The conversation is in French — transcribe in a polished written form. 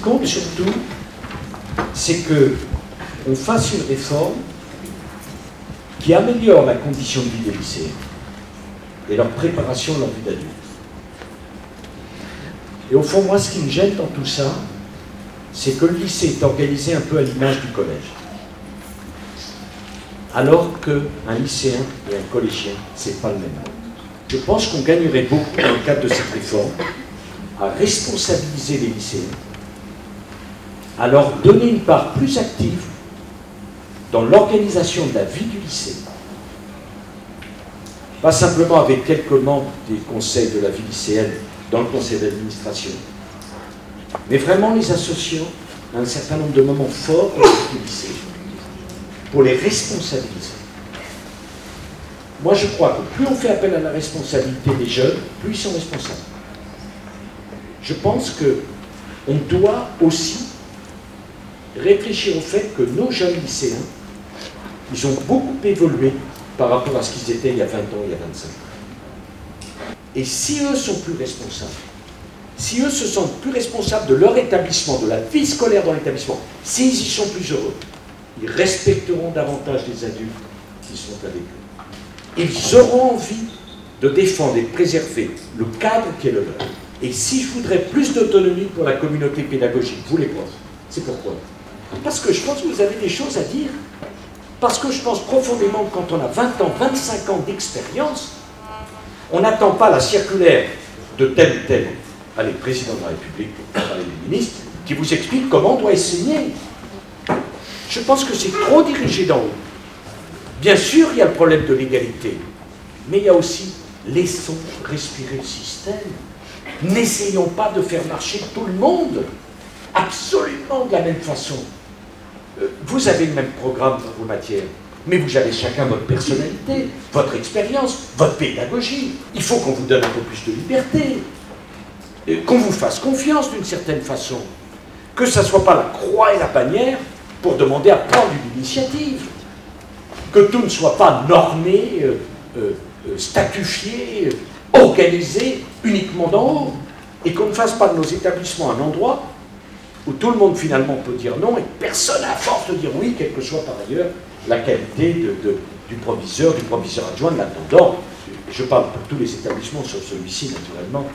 compte surtout, c'est qu'on fasse une réforme qui améliore la condition de vie des lycéens et leur préparation à leur vie d'adulte. Et au fond, moi, ce qui me gêne dans tout ça, c'est que le lycée est organisé un peu à l'image du collège. Alors qu'un lycéen et un collégien, c'est pas le même. Je pense qu'on gagnerait beaucoup dans le cadre de cette réforme à responsabiliser les lycéens, à leur donner une part plus active dans l'organisation de la vie du lycée. Pas simplement avec quelques membres des conseils de la vie lycéenne dans le conseil d'administration, mais vraiment les associant à un certain nombre de moments forts du lycée, pour les responsabiliser. Moi, je crois que plus on fait appel à la responsabilité des jeunes, plus ils sont responsables. Je pense qu'on doit aussi réfléchir au fait que nos jeunes lycéens, ils ont beaucoup évolué par rapport à ce qu'ils étaient il y a 20 ans, il y a 25 ans. Et si eux sont plus responsables, si eux se sentent plus responsables de leur établissement, de la vie scolaire dans l'établissement, s'ils y sont plus heureux, ils respecteront davantage les adultes qui sont avec eux. Ils auront envie de défendre et de préserver le cadre qui est le leur. Et si je voudrais plus d'autonomie pour la communauté pédagogique, vous les profs, c'est pourquoi? Parce que je pense que vous avez des choses à dire. Parce que je pense profondément que quand on a 20 ans, 25 ans d'expérience, on n'attend pas la circulaire de tel ou tel, allez, président de la République, pour parler des ministres, qui vous explique comment on doit enseigner. Je pense que c'est trop dirigé d'en haut. Bien sûr, il y a le problème de l'égalité, mais il y a aussi, laissons respirer le système. N'essayons pas de faire marcher tout le monde absolument de la même façon. Vous avez le même programme dans vos matières, mais vous avez chacun votre personnalité, votre expérience, votre pédagogie. Il faut qu'on vous donne un peu plus de liberté, qu'on vous fasse confiance d'une certaine façon, que ça ne soit pas la croix et la bannière pour demander à prendre une initiative, que tout ne soit pas normé, statufié, organisé uniquement d'en haut, et qu'on ne fasse pas de nos établissements un endroit où tout le monde finalement peut dire non et personne n'a force de dire oui, quelle que soit par ailleurs la qualité du proviseur adjoint, de l'intendant. Je parle pour tous les établissements, sauf celui-ci naturellement.